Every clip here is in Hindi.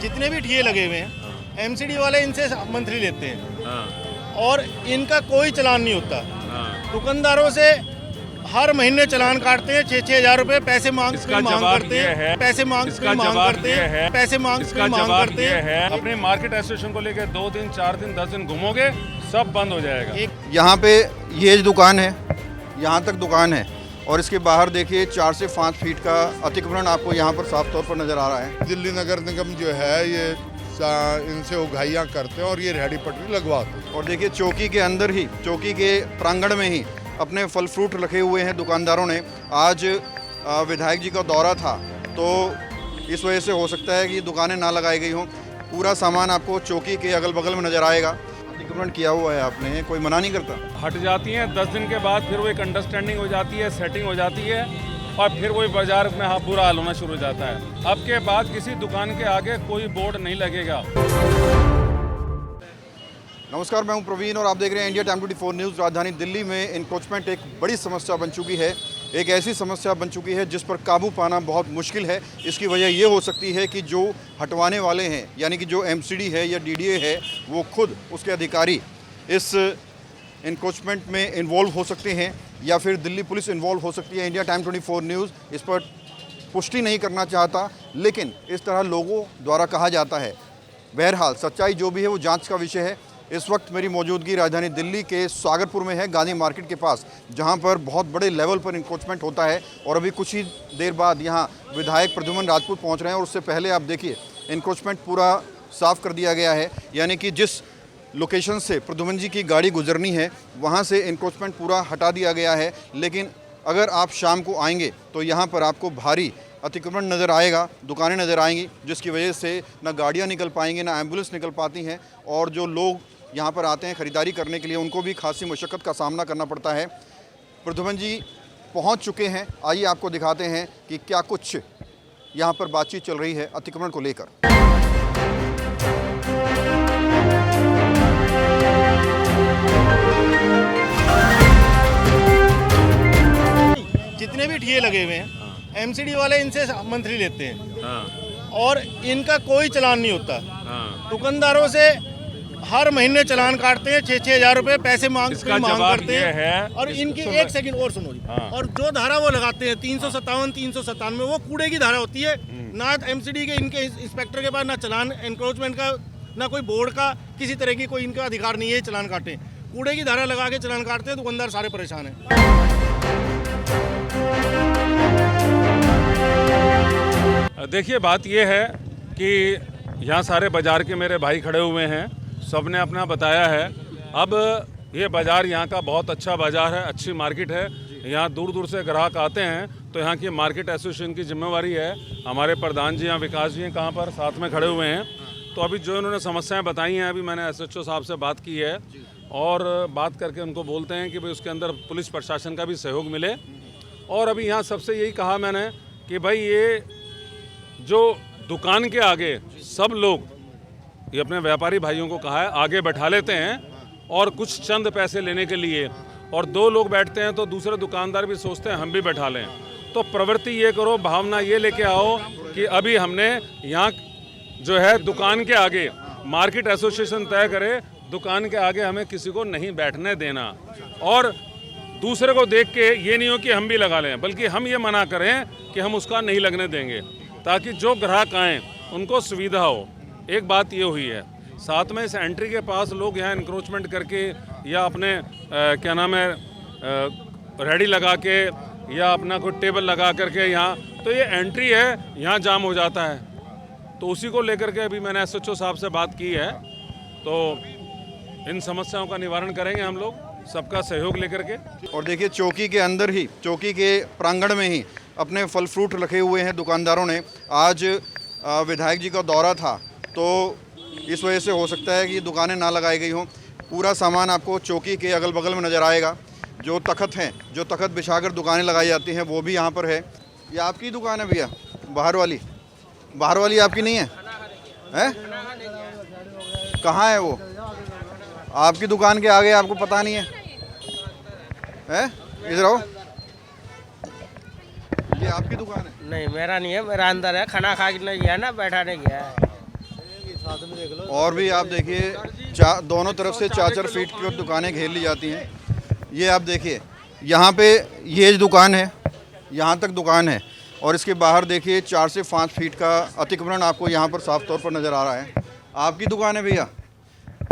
जितने भी ठिये लगे हुए हैं एमसीडी वाले इनसे मंथली लेते हैं और इनका कोई चालान नहीं होता। दुकानदारों से हर महीने चालान काटते हैं 6-6 हजार रुपए, पैसे मांग करते हैं, पैसे मांग करते हैं, पैसे मांग करते हैं। अपने मार्केट एसोसिएशन को लेकर 2 दिन 4 दिन 10 दिन घूमोगे सब बंद हो जाएगा। यहाँ पे ये दुकान है, यहाँ तक दुकान है और इसके बाहर देखिए 4 से 5 फीट का अतिक्रमण आपको यहाँ पर साफ तौर पर नजर आ रहा है। दिल्ली नगर निगम जो है ये इनसे उगाइयाँ करते हैं और ये रेहड़ी पटरी लगवाते हैं। और देखिए चौकी के अंदर ही, चौकी के प्रांगण में ही अपने फल फ्रूट रखे हुए हैं दुकानदारों ने। आज विधायक जी का दौरा था तो इस वजह से हो सकता है कि दुकानें ना लगाई गई हों। पूरा सामान आपको चौकी के अगल बगल में नज़र आएगा। अतिक्रमण किया हुआ है आपने, कोई मना नहीं करता। हट जाती हैं 10 दिन के बाद, फिर वो एक अंडरस्टैंडिंग हो जाती है, सेटिंग हो जाती है और फिर वही बाजार में बुरा हाल होना शुरू हो जाता है। अब के बाद किसी दुकान के आगे कोई बोर्ड नहीं लगेगा। नमस्कार, मैं हूं प्रवीण और आप देख रहे हैं इंडिया टाइम 24 न्यूज़। राजधानी दिल्ली में एनक्रोचमेंट एक बड़ी समस्या बन चुकी है, एक ऐसी समस्या बन चुकी है जिस पर काबू पाना बहुत मुश्किल है। इसकी वजह ये हो सकती है कि जो हटवाने वाले हैं यानी कि जो एमसीडी है या डीडीए है वो खुद उसके अधिकारी इस एनक्रोचमेंट में इन्वॉल्व हो सकते हैं या फिर दिल्ली पुलिस इन्वॉल्व हो सकती है। इंडिया टाइम 24 न्यूज़ इस पर पुष्टि नहीं करना चाहता, लेकिन इस तरह लोगों द्वारा कहा जाता है। बहरहाल सच्चाई जो भी है वो जांच का विषय है। इस वक्त मेरी मौजूदगी राजधानी दिल्ली के सागरपुर में है, गांधी मार्केट के पास, जहां पर बहुत बड़े लेवल पर इंक्रोचमेंट होता है और अभी कुछ ही देर बाद यहां विधायक प्रद्युमन राजपूत पहुंच रहे हैं। और उससे पहले आप देखिए इंक्रोचमेंट पूरा साफ़ कर दिया गया है, यानी कि जिस लोकेशन से प्रद्युमन जी की गाड़ी गुजरनी है वहाँ से इंक्रोचमेंट पूरा हटा दिया गया है। लेकिन अगर आप शाम को आएंगे तो यहाँ पर आपको भारी अतिक्रमण नज़र आएगा, दुकानें नज़र आएंगी, जिसकी वजह से ना गाड़ियाँ निकल पाएंगी ना एम्बुलेंस निकल पाती हैं और जो लोग यहाँ पर आते हैं ख़रीदारी करने के लिए उनको भी खासी मशक्क़त का सामना करना पड़ता है। प्रद्युमन जी पहुँच चुके हैं, आइए आपको दिखाते हैं कि क्या कुछ यहाँ पर बातचीत चल रही है अतिक्रमण को लेकर। जितने भी ठिये लगे हुए हैं एमसीडी वाले इनसे मंथली लेते हैं और इनका कोई चालान नहीं होता। दुकानदारों से हर महीने चालान काटते हैं 6-6 हजार रुपए, पैसे मांग करते हैं। और इनकी एक सेकंड और सुनो जी। और जो धारा वो लगाते हैं 357, 397 वो कूड़े की धारा होती है। ना एमसीडी के इनके इंस्पेक्टर के पास ना चालान एनक्रोचमेंट का ना कोई बोर्ड का किसी तरह की कोई इनका अधिकार नहीं है चालान काटे। कूड़े की धारा लगा के चालान काटते हैं, दुकानदार सारे परेशान हैं। देखिए बात ये है कि यहाँ सारे बाज़ार के मेरे भाई खड़े हुए हैं, सब ने अपना बताया है। अब ये बाज़ार यहाँ का बहुत अच्छा बाज़ार है, अच्छी मार्केट है, यहाँ दूर दूर से ग्राहक आते हैं, तो यहाँ की मार्केट एसोसिएशन की जिम्मेवारी है। हमारे प्रधान जी यहाँ विकास जी हैं कहाँ पर साथ में खड़े हुए हैं। तो अभी जो इन्होंने समस्याएं बताई हैं, अभी मैंने एसएचओ साहब से बात की है और बात करके उनको बोलते हैं कि भाई उसके अंदर पुलिस प्रशासन का भी सहयोग मिले। और अभी यहाँ सबसे यही कहा मैंने कि भाई ये जो दुकान के आगे सब लोग, ये अपने व्यापारी भाइयों को कहा है, आगे बैठा लेते हैं और कुछ चंद पैसे लेने के लिए, और 2 लोग बैठते हैं तो दूसरे दुकानदार भी सोचते हैं हम भी बैठा लें। तो प्रवृत्ति ये करो, भावना ये लेके आओ कि अभी हमने यहाँ जो है दुकान के आगे, मार्केट एसोसिएशन तय करे दुकान के आगे हमें किसी को नहीं बैठने देना, और दूसरे को देख के ये नहीं हो कि हम भी लगा लें, बल्कि हम ये मना करें कि हम उसका नहीं लगने देंगे, ताकि जो ग्राहक आएँ उनको सुविधा हो। एक बात ये हुई है, साथ में इस एंट्री के पास लोग यहाँ इंक्रोचमेंट करके या अपने क्या नाम है रेडी लगा के या अपना कोई टेबल लगा करके यहाँ, तो ये एंट्री है यहाँ जाम हो जाता है। तो उसी को लेकर के अभी मैंने एसएचओ साहब से बात की है, तो इन समस्याओं का निवारण करेंगे हम लोग सबका सहयोग लेकर के। और देखिए चौकी के अंदर ही, चौकी के प्रांगण में ही अपने फल फ्रूट रखे हुए हैं दुकानदारों ने। आज विधायक जी का दौरा था तो इस वजह से हो सकता है कि दुकानें ना लगाई गई हों। पूरा सामान आपको चौकी के अगल बगल में नज़र आएगा। जो तख्त हैं, जो तख्त बिछाकर दुकानें लगाई जाती हैं वो भी यहाँ पर है। ये आपकी दुकान है भैया? बाहर वाली आपकी नहीं है? हैं? कहाँ है वो? आपकी दुकान के आगे आपको पता नहीं है? हैं? इधर आओ। ये आपकी दुकान है? नहीं, मेरा नहीं है, मेरा अंदर है, खाना खा के नहीं गया ना, बैठा नहीं गया है। और भी आप देखिए दोनों तरफ से 4-4 फीट की दुकानें घेर ली जाती हैं। ये आप देखिए यहाँ पे ये दुकान है, यहाँ तक दुकान है और इसके बाहर देखिए 4 से 5 फीट का अतिक्रमण आपको यहाँ पर साफ तौर पर नज़र आ रहा है। आपकी दुकान है भैया,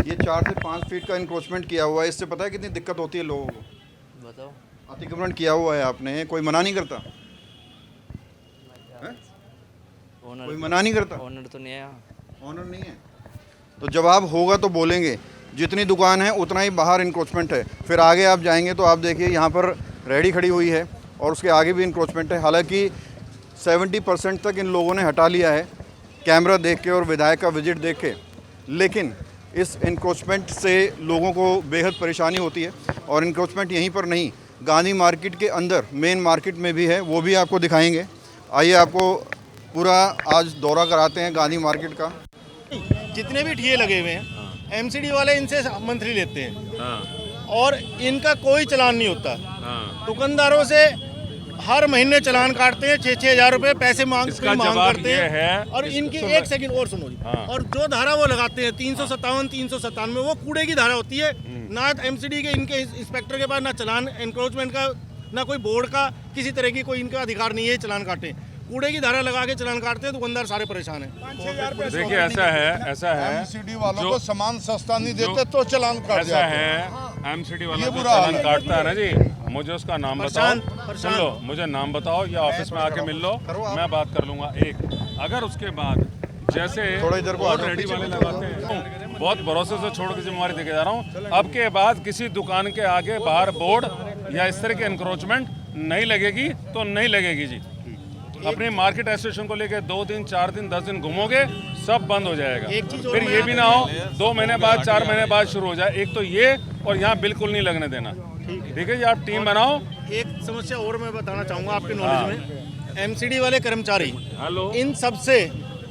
ये 4 से 5 फीट का इंक्रोचमेंट किया हुआ है। इससे पता है कितनी दिक्कत होती है लोगों को? बताओ। अतिक्रमण किया हुआ है आपने, कोई मना नहीं करता? कोई मना नहीं करता? ओनर तो नहीं है यहाँ। ऑनर नहीं है तो जवाब होगा तो बोलेंगे। जितनी दुकान है उतना ही बाहर इंक्रोचमेंट है। फिर आगे आप जाएंगे तो आप देखिए यहाँ पर रेहड़ी खड़ी हुई है और उसके आगे भी इंक्रोचमेंट है। हालांकि 70% तक इन लोगों ने हटा लिया है कैमरा देख के और विधायक का विजिट देख के, लेकिन इस इंक्रोचमेंट से लोगों को बेहद परेशानी होती है। और इंक्रोचमेंट यहीं पर नहीं, गांधी मार्केट के अंदर मेन मार्केट में भी है, वो भी आपको दिखाएंगे। आइए आपको पूरा आज दौरा कराते हैं गांधी मार्केट का। जितने भी ठिये लगे हुए हैं एमसीडी वाले इनसे मंथली लेते हैं और इनका कोई चालान नहीं होता। दुकानदारों से हर महीने चालान काटते हैं, 6-6 हज़ार रुपए पैसे मांग करते हैं। और इनकी एक सेकंड और सुनो जी। और जो धारा वो लगाते हैं 357, 397 वो कूड़े की धारा होती है। ना एमसीडी के इनके इंस्पेक्टर के पास ना चालान एनक्रोचमेंट का, ना कोई बोर्ड का, किसी तरह की कोई इनका अधिकार नहीं है चालान काटे। कूड़े की धारा लगा के चालान काटते हैं, दुकानदार सारे परेशान हैं। देखिए ऐसा है एमसीडी वालों को सामान सस्ता नहीं देते तो चालान काट ऐसा जाते है एमसीडी वाला जो चालान काटता है ना जी, मुझे उसका नाम बताओ। सुन लो, मुझे नाम बताओ या ऑफिस में आके मिल लो, मैं बात कर लूंगा। एक अगर उसके बाद जैसे थोड़ा इधर को और रेडी वाले लगाते हैं, बहुत भरोसे से छोड़ के जिम्मेवारी देके जा रहा हूँ। अब के बाद किसी दुकान के आगे बाहर बोर्ड या इस तरह के एनक्रोचमेंट नहीं लगेगी तो नहीं लगेगी जी। अपनी मार्केट एसोसिएशन को लेके 2 दिन 4 दिन 10 दिन घूमोगे सब बंद हो जाएगा। फिर ये भी ना हो 2 महीने बाद 4 महीने बाद शुरू हो जाए। एक तो ये, और यहाँ बिल्कुल नहीं लगने देना। ठीक है जी, आप टीम बनाओ। एक समस्या और मैं बताना चाहूँगा आपके नॉलेज में, एमसीडी वाले कर्मचारी हेलो, इन सबसे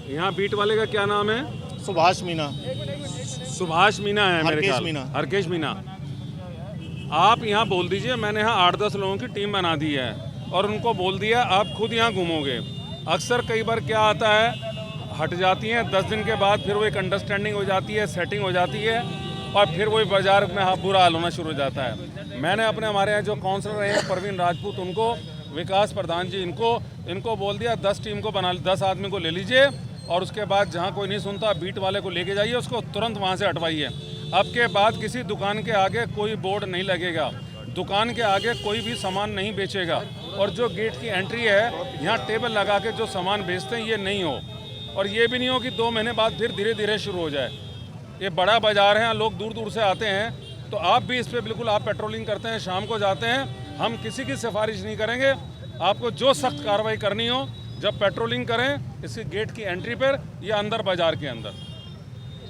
यहाँ बीट वाले का क्या नाम है? सुभाष मीना है मेरे हरकेश ख्याल। मीना। हरकेश मीना। आप यहाँ बोल दीजिए मैंने यहाँ 8-10 लोगों की टीम बना दी है और उनको बोल दिया आप खुद यहाँ घूमोगे। अक्सर कई बार क्या आता है, हट जाती हैं 10 दिन के बाद, फिर वो एक अंडरस्टैंडिंग हो जाती है, सेटिंग हो जाती है और फिर वही बाजार में बुरा हाल होना शुरू हो जाता है। मैंने अपने हमारे यहाँ जो काउंसलर रहे हैं प्रवीण राजपूत, उनको, विकास प्रधान जी, इनको बोल दिया 10 टीम को बना, 10 आदमी को ले लीजिए और उसके बाद जहाँ कोई नहीं सुनता बीट वाले को लेके जाइए, उसको तुरंत वहाँ से हटवाइए। अब के बाद किसी दुकान के आगे कोई बोर्ड नहीं लगेगा, दुकान के आगे कोई भी सामान नहीं बेचेगा और जो गेट की एंट्री है यहाँ टेबल लगा के जो सामान बेचते हैं ये नहीं हो। और ये भी नहीं हो कि 2 महीने बाद फिर धीरे धीरे शुरू हो जाए। ये बड़ा बाजार है, यहाँ लोग दूर दूर से आते हैं, तो आप भी इस पर बिल्कुल, आप पेट्रोलिंग करते हैं, शाम को जाते हैं, हम किसी की सिफारिश नहीं करेंगे। आपको जो सख्त कार्रवाई करनी हो जब पेट्रोलिंग करें इसकी गेट की एंट्री पर या अंदर बाजार के अंदर।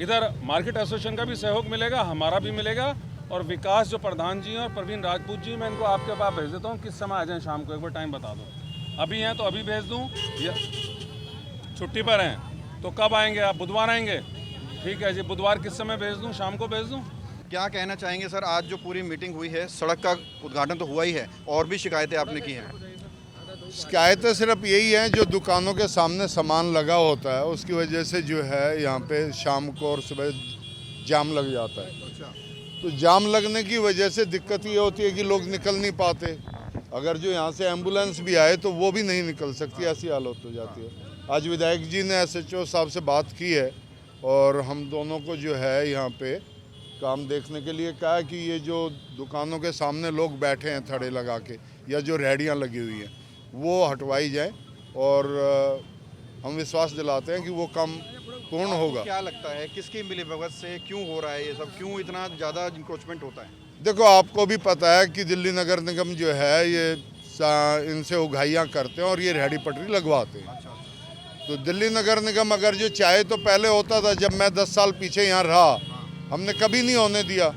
इधर मार्केट एसोसिएशन का भी सहयोग मिलेगा, हमारा भी मिलेगा। और विकास जो प्रधान जी हैं और प्रवीण राजपूत जी, मैं इनको आपके पास भेज देता हूँ। किस समय आ जाएं शाम को, एक बार टाइम बता दो। अभी हैं तो अभी भेज दूँ या छुट्टी पर हैं तो कब आएंगे आप? बुधवार आएंगे? ठीक है जी, बुधवार किस समय भेज दूँ? शाम को भेज दूँ? क्या कहना चाहेंगे सर, आज जो पूरी मीटिंग हुई है, सड़क का उद्घाटन तो हुआ ही है, और भी शिकायतें आपने की हैं? शिकायतें सिर्फ यही हैं जो दुकानों के सामने सामान लगा होता है उसकी वजह से जो है यहाँ पे शाम को और सुबह जाम लग जाता है। तो जाम लगने की वजह से दिक्कत ये होती है कि लोग निकल नहीं पाते। अगर जो यहाँ से एम्बुलेंस भी आए तो वो भी नहीं निकल सकती, ऐसी हालत हो जाती है। आज विधायक जी ने SHO साहब से बात की है और हम दोनों को जो है यहाँ पे काम देखने के लिए कहा है कि ये जो दुकानों के सामने लोग बैठे हैं थड़े लगा के या जो रेहड़ियाँ लगी हुई हैं वो हटवाई जाए और हम विश्वास दिलाते हैं कि वो काम पूर्ण होगा। क्या लगता है किसकी मिलीभगत से क्यों हो रहा है ये सब, क्यों इतना ज़्यादा इंक्रोचमेंट होता है? देखो, आपको भी पता है कि दिल्ली नगर निगम जो है ये इनसे उगाहियाँ करते हैं और ये रेहड़ी पटरी लगवाते हैं। तो दिल्ली नगर निगम अगर जो चाहे तो पहले होता था, जब मैं 10 साल पीछे यहाँ रहा हमने कभी नहीं होने दिया,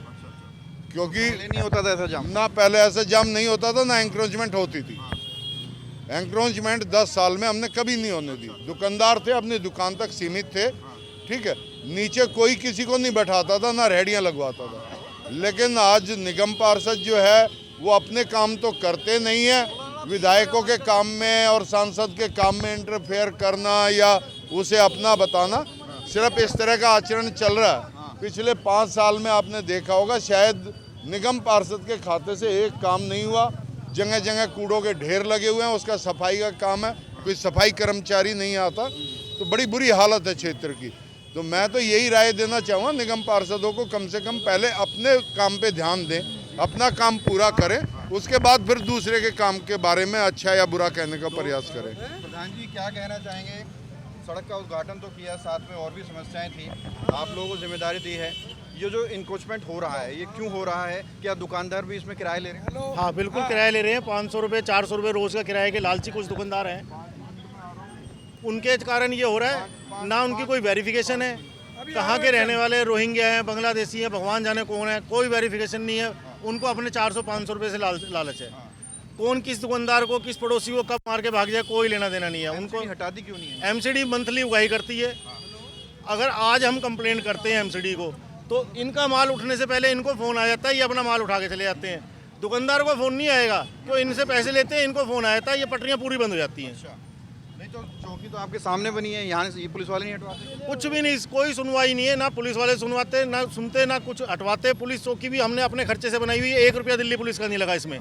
क्योंकि नहीं होता था ऐसा जाम। ना पहले ऐसा जाम नहीं होता था, ना इंक्रोचमेंट होती थी। एंक्रोचमेंट 10 साल में हमने कभी नहीं होने दी। दुकानदार थे अपनी दुकान तक सीमित थे, ठीक है, नीचे कोई किसी को नहीं बैठाता था, ना रेहड़ियाँ लगवाता था। लेकिन आज निगम पार्षद जो है वो अपने काम तो करते नहीं है, विधायकों के काम में और सांसद के काम में इंटरफेयर करना या उसे अपना बताना सिर्फ इस तरह का आचरण चल रहा है। पिछले 5 साल में आपने देखा होगा शायद निगम पार्षद के खाते से एक काम नहीं हुआ। जगह जगह कूड़ों के ढेर लगे हुए हैं, उसका सफाई का काम है, कोई सफाई कर्मचारी नहीं आता, तो बड़ी बुरी हालत है क्षेत्र की। तो मैं तो यही राय देना चाहूँगा निगम पार्षदों को, कम से कम पहले अपने काम पे ध्यान दें, अपना काम पूरा करें, उसके बाद फिर दूसरे के काम के बारे में अच्छा या बुरा कहने का प्रयास करें। प्रधान जी क्या कहना चाहेंगे? सड़क का उद्घाटन तो किया, साथ में और भी समस्याएं थी, आप लोगों को जिम्मेदारी दी है। ये जो इंक्रोचमेंट हो रहा है ये क्यों हो रहा है? क्या दुकानदार भी इसमें किराया ले रहे हैं? हाँ बिल्कुल किराया ले रहे हैं, 500 रुपये 400 रुपये रोज़ का किराए के लालची कुछ दुकानदार हैं। उनके कारण ये हो रहा है, ना उनकी कोई वेरिफिकेशन है, कहाँ के रहने वाले, रोहिंग्या हैं, बांग्लादेशी हैं, भगवान जाने कौन है, कोई वेरिफिकेशन नहीं है। उनको अपने 400-500 रुपये से लालच है। कौन किस दुकानदार को, किस पड़ोसी को कब मार के भाग जाए, कोई लेना देना नहीं है उनको। हटा दी क्यों नहीं है? एमसीडी मंथली उगाही करती है। अगर आज हम कंप्लेंट करते हैं एमसीडी को, तो इनका माल उठने से पहले इनको फ़ोन आ जाता है, ये अपना माल उठा के चले जाते हैं। दुकानदार को फ़ोन नहीं आएगा, क्यों? इनसे पैसे लेते हैं, इनको फ़ोन आ जाता है, ये पटरियाँ पूरी बंद हो जाती हैं। नहीं तो चौकी तो आपके सामने बनी है, यहाँ से ये पुलिस वाले नहीं हटवाते? कुछ भी नहीं, कोई सुनवाई नहीं है, ना पुलिस वाले सुनवाते, ना सुनते, ना कुछ हटवाते। पुलिस चौकी भी हमने अपने खर्चे से बनाई हुई है, 1 रुपया दिल्ली पुलिस का नहीं लगा इसमें।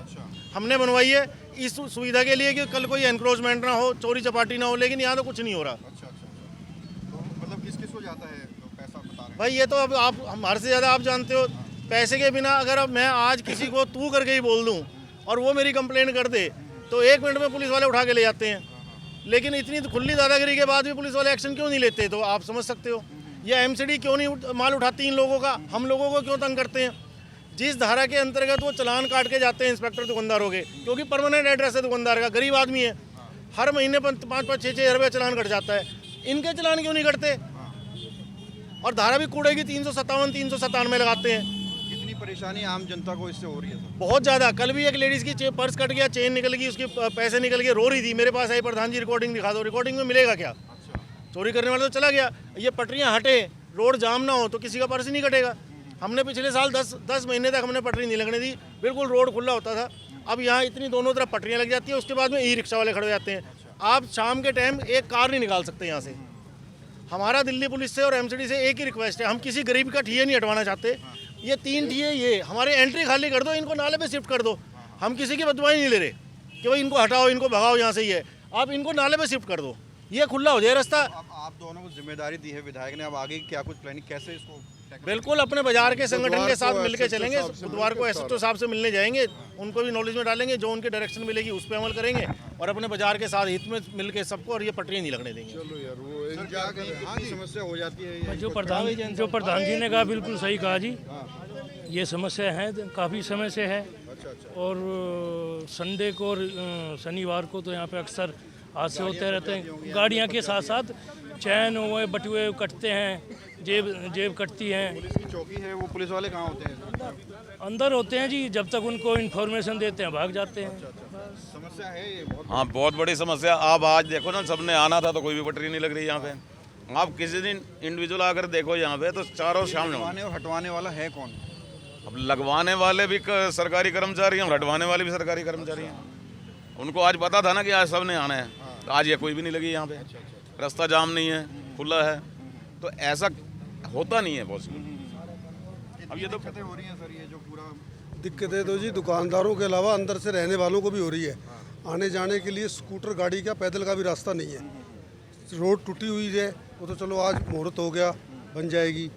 हमने बनवाई है इस सुविधा के लिए कि कल कोई एनक्रोचमेंट ना हो, चोरी चपाटी ना हो, लेकिन यहाँ तो कुछ नहीं हो रहा। तो मतलब किस किस को जाता है तो पैसा बता रहे हैं? भाई ये तो अब आप हमारे से ज़्यादा आप जानते हो। पैसे के बिना अगर अब मैं आज किसी को तू करके ही बोल दूँ और वो मेरी कंप्लेंट कर दे, तो 1 मिनट में पुलिस वाले उठा के ले जाते हैं। लेकिन इतनी खुली दादागिरी के बाद भी पुलिस वाले एक्शन क्यों नहीं लेते, तो आप समझ सकते हो। ये एमसीडी क्यों नहीं माल उठाती इन लोगों का, हम लोगों को क्यों तंग करते हैं? जिस धारा के अंतर्गत वो चालान काट के जाते हैं इंस्पेक्टर दुकानदारों के, क्योंकि परमानेंट एड्रेस है दुकानदार का, गरीब आदमी है, हर महीने 5-5, 6-6 हज़ार रुपये चालान कट जाता है। इनके चालान क्यों नहीं कटते? और धारा भी कूड़े की 357, 397 लगाते हैं। कितनी परेशानी आम जनता को इससे हो रही है? बहुत ज़्यादा। कल भी एक लेडीज़ की पर्स कट गया, चेन निकल गई, उसके पैसे निकल गए, रो रही थी, मेरे पास आई, प्रधान जी रिकॉर्डिंग दिखा दो। रिकॉर्डिंग में मिलेगा क्या? चोरी करने वाला तो चला गया। ये पटरियाँ हटे, रोड जाम ना हो, तो किसी का पर्स ही नहीं कटेगा। हमने पिछले साल 10 महीने तक हमने पटरी नहीं लगने दी, बिल्कुल रोड खुला होता था। अब यहाँ इतनी दोनों तरफ पटरियाँ लग जाती है, उसके बाद में ई रिक्शा वाले खड़े हो जाते हैं। आप शाम के टाइम एक कार नहीं निकाल सकते यहाँ से। हमारा दिल्ली पुलिस से और एमसीडी से एक ही रिक्वेस्ट है, हम किसी गरीब का ठिया नहीं हटवाना चाहते। ये 3 ठिए, ये हमारे एंट्री खाली कर दो, इनको नाले पे शिफ्ट कर दो। हम किसी की बदवाई नहीं ले रहे कि भाई इनको हटाओ, इनको भगाओ यहाँ से, ही है आप इनको नाले पे शिफ्ट कर दो, ये खुला हो जाए रास्ता। अब आप दोनों को जिम्मेदारी दी है विधायक ने, अब आगे क्या कुछ प्लानिंग, कैसे इसको? बिल्कुल अपने बाजार के संगठन के साथ मिलकर SHO चलेंगे। साहब से बुधवार को मिलकर एसएचओ साहब से मिलने जाएंगे, उनको भी नॉलेज में डालेंगे, जो उनकी डायरेक्शन मिलेगी उस पर अमल करेंगे और अपने बाजार के साथ हित में मिलकर सबको, और ये पटरी नहीं लगने देंगे। चलो यार, वो क्या कहीं समस्या हो जाती है? जो प्रधान जी ने कहा बिल्कुल सही कहा जी। ये समस्या है, काफ़ी समय से है। और संडे को और शनिवार को तो यहाँ पे अक्सर हादसे होते रहते हैं। गाड़ियाँ के साथ साथ चैन हुए, बटुए कटते हैं, जेब कटती हैं। पुलिस की चौकी है, वो पुलिस वाले कहाँ होते हैं? अंदर होते हैं जी, जब तक उनको इन्फॉर्मेशन देते हैं भाग जाते हैं। समस्या है ये बहुत। हाँ, बहुत बड़ी समस्या। आप आज देखो ना, सबने आना था तो कोई भी पटरी नहीं लग रही यहाँ पे। आप किसी दिन इंडिविजुअल आकर देखो यहाँ पे, तो चारों सामने। लगवाने और हटवाने वाला है कौन? अब लगवाने वाले भी सरकारी कर्मचारी हैं और हटवाने वाले भी सरकारी कर्मचारी हैं। उनको आज पता था ना कि आज सबने आना है, तो आज ये कोई भी नहीं लगी यहाँ पे। रास्ता जाम नहीं है, खुला है, तो ऐसा होता नहीं है पॉसिबल। अब ये तो दिक्कतें हो रही हैं सर, ये जो पूरा दिक्कतें तो जी दुकानदारों के अलावा अंदर से रहने वालों को भी हो रही है। आने जाने के लिए स्कूटर गाड़ी का, पैदल का भी रास्ता नहीं है। रोड टूटी हुई है, वो तो चलो आज मुहूर्त हो गया, बन जाएगी,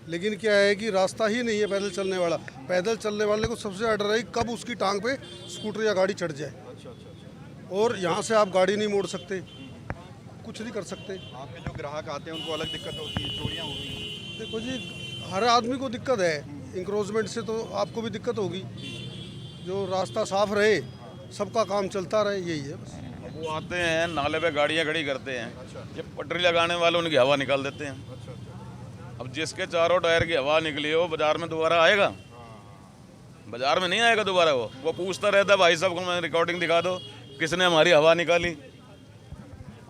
लेकिन क्या है कि रास्ता ही नहीं है पैदल चलने वाला। पैदल चलने वाले को सबसे ज़्यादा डर है कि कब उसकी टांग पे स्कूटर या गाड़ी चढ़ जाए। और यहाँ से आप गाड़ी नहीं मोड़ सकते, कुछ नहीं कर सकते। आपके जो ग्राहक आते हैं उनको अलग दिक्कत होती है, चोरियाँ हो रही हैं। देखो जी, हर आदमी को दिक्कत है, इंक्रोचमेंट से तो आपको भी दिक्कत होगी। जो रास्ता साफ रहे, सबका काम चलता रहे, यही है बस। वो आते हैं नाले पे गाड़ियाँ खड़ी करते हैं, ये पटरी लगाने वाले उनकी हवा निकाल देते हैं। अब जिसके चारों टायर की हवा निकली हो, बाजार में दोबारा आएगा? बाजार में नहीं आएगा दोबारा। वो पूछता रहता है, भाई साहब को मैं रिकॉर्डिंग दिखा दो, किसने हमारी हवा निकाली।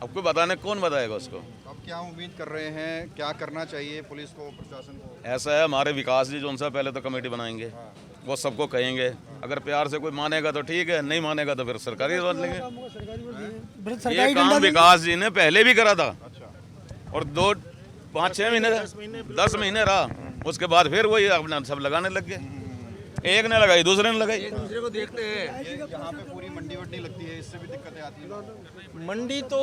अब कोई बताने कौन बताएगा उसको? अब क्या उम्मीद कर रहे हैं, क्या करना चाहिए पुलिस को, प्रशासन को? ऐसा है, हमारे विकास जी जो उनसे पहले तो कमेटी बनाएंगे, वो सबको कहेंगे। अगर प्यार से कोई मानेगा तो ठीक है, नहीं मानेगा तो फिर सरकारी बात लेंगे। ये काम विकास जी ने पहले भी करा था और 5-6 महीने 10 महीने रहा, उसके बाद फिर वही अपना सब लगाने लग गए। एक ने लगाई दूसरे ने लगाई। दूसरे को देखते हैं यहाँ पे पूरी मंडी वंडी लगती है, इससे भी दिक्कतें आती हैं। मंडी तो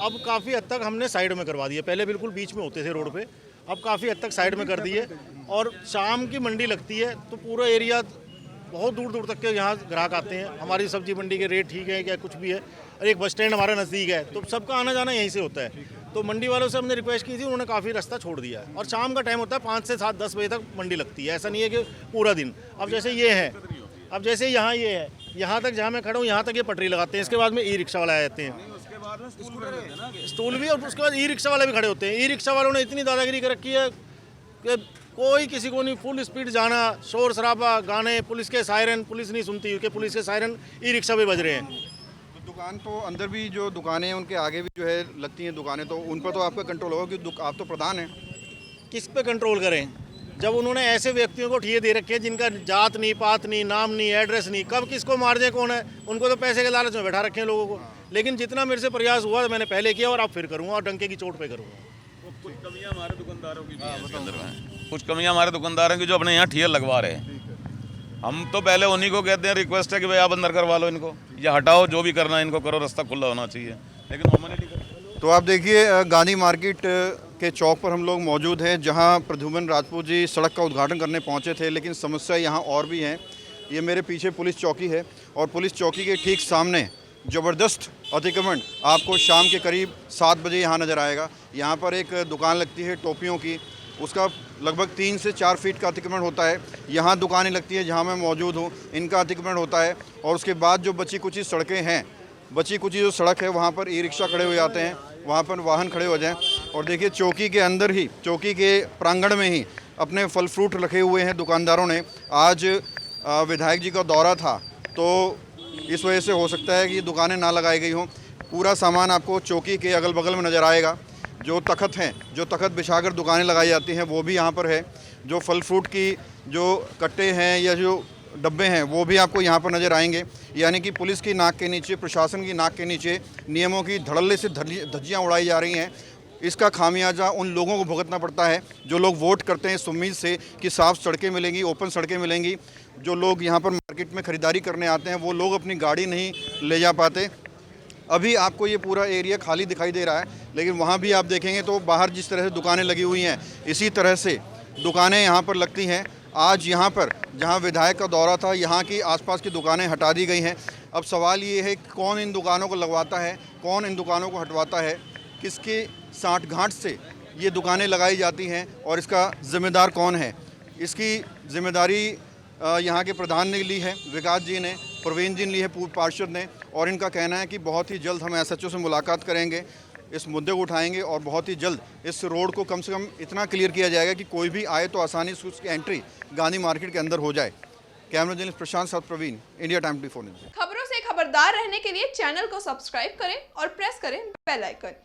अब काफ़ी हद तक हमने साइड में करवा दी है। पहले बिल्कुल बीच में होते थे रोड पे, अब काफ़ी हद तक साइड में कर दी है। और शाम की मंडी लगती है तो पूरा एरिया बहुत दूर दूर तक के यहाँ ग्राहक आते हैं। हमारी सब्जी मंडी के रेट ठीक है क्या कुछ भी है, और एक बस स्टैंड हमारा नज़दीक है, तो सबका आना जाना यहीं से होता है। तो मंडी वालों से हमने रिक्वेस्ट की थी, उन्होंने काफ़ी रास्ता छोड़ दिया है। और शाम का टाइम होता है 5 से 7-10 बजे तक मंडी लगती है, ऐसा नहीं है कि पूरा दिन। अब जैसे ये है, अब जैसे यहाँ ये है, यहाँ तक जहाँ मैं खड़ा हूँ यहाँ तक ये पटरी लगाते हैं, इसके बाद में ई रिक्शा वाला आ जाते हैं, स्टूल भी, और उसके बाद ई रिक्शा वाले भी खड़े होते हैं। ई रिक्शा वालों ने इतनी दादागिरी कर रखी है कि कोई किसी को नहीं, फुल स्पीड जाना, शोर शराबा, गाने, पुलिस के सायरन, पुलिस नहीं सुनती क्योंकि पुलिस के सायरन ई रिक्शा पे बज रहे हैं। तो दुकान तो अंदर भी जो दुकानें हैं उनके आगे भी जो है लगती हैं दुकानें, तो उन पर तो आपका कंट्रोल होगा क्योंकि आप तो प्रधान हैं। किस पे कंट्रोल करें जब उन्होंने ऐसे व्यक्तियों को ठिए दे रखे हैं जिनका जात नहीं, पात नहीं, नाम नहीं, एड्रेस नहीं, कब किसको मार जाए कौन है, उनको तो पैसे के लालच में बैठा रखे हैं लोगों को। लेकिन जितना मेरे से प्रयास हुआ मैंने पहले किया और अब फिर करूँगा, और डंके की चोट पे करूँगा। कुछ कमियां हमारे दुकानदारों की भी हैं इसके अंदर में। कुछ कमियां हमारे दुकानदारों की जो अपने यहाँ ठियर लगवा रहे हैं। हम तो पहले उन्हीं को कहते हैं, रिक्वेस्ट है कि भाई आप अंदर करवा लो इनको, या हटाओ, जो भी करना है इनको करो, रास्ता खुला होना चाहिए, लेकिन वो मना नहीं करते। तो आप देखिए गांधी मार्केट के चौक पर हम लोग मौजूद हैं, जहां प्रद्युम्न राजपूत जी सड़क का उद्घाटन करने पहुंचे थे, लेकिन समस्या यहां और भी हैं। ये मेरे पीछे पुलिस चौकी है और पुलिस चौकी के ठीक सामने ज़बरदस्त अतिक्रमण आपको शाम के करीब 7 बजे यहाँ नज़र आएगा। यहाँ पर एक दुकान लगती है टोपियों की, उसका लगभग 3 से 4 फीट का अतिक्रमण होता है। यहाँ दुकानें लगती है जहाँ मैं मौजूद हूँ, इनका अतिक्रमण होता है। और उसके बाद जो बची कुची सड़कें हैं, बची कुची जो सड़क है वहाँ पर ई रिक्शा खड़े हो जाते हैं, वहाँ पर वाहन खड़े हो जाएं। और देखिए चौकी के अंदर ही, चौकी के प्रांगण में ही अपने फल फ्रूट रखे हुए हैं दुकानदारों ने। आज विधायक जी का दौरा था तो इस वजह से हो सकता है कि ये दुकानें ना लगाई गई हों। पूरा सामान आपको चौकी के अगल बगल में नज़र आएगा। जो तख्त हैं, जो तख्त बिछाकर दुकानें लगाई जाती हैं वो भी यहाँ पर है। जो फल फ्रूट की जो कट्टे हैं या जो डब्बे हैं वो भी आपको यहाँ पर नज़र आएंगे। यानी कि पुलिस की नाक के नीचे, प्रशासन की नाक के नीचे नियमों की धड़ल्ले से धज्जियाँ उड़ाई जा रही हैं। इसका खामियाजा उन लोगों को भुगतना पड़ता है जो लोग वोट करते हैं इस उम्मीद से कि साफ़ सड़कें मिलेंगी, ओपन सड़कें मिलेंगी। जो लोग यहाँ पर मार्केट में ख़रीदारी करने आते हैं वो लोग अपनी गाड़ी नहीं ले जा पाते। अभी आपको ये पूरा एरिया खाली दिखाई दे रहा है, लेकिन वहाँ भी आप देखेंगे तो बाहर जिस तरह से दुकानें लगी हुई हैं, इसी तरह से दुकानें यहाँ पर लगती हैं। आज यहाँ पर जहाँ विधायक का दौरा था, यहाँ की आसपास की दुकानें हटा दी गई हैं। अब सवाल ये है कि कौन इन दुकानों को लगवाता है, कौन इन दुकानों को हटवाता है, किसके साठगांठ से ये दुकानें लगाई जाती हैं और इसका ज़िम्मेदार कौन है। इसकी ज़िम्मेदारी यहाँ के प्रधान ने ली है, विकास जी ने, प्रवीण जी ने ली है, पूर्व पार्षद ने। और इनका कहना है कि बहुत ही जल्द हम एसएचओ से मुलाकात करेंगे, इस मुद्दे को उठाएंगे और बहुत ही जल्द इस रोड को कम से कम इतना क्लियर किया जाएगा कि कोई भी आए तो आसानी से उसकी एंट्री गांधी मार्केट के अंदर हो जाए। कैमरा जर्नलिस्ट प्रशांत साथ प्रवीण, इंडिया टाइम 24 न्यूज़। खबरों से खबरदार रहने के लिए चैनल को सब्सक्राइब करें और प्रेस करें बेल आइकन।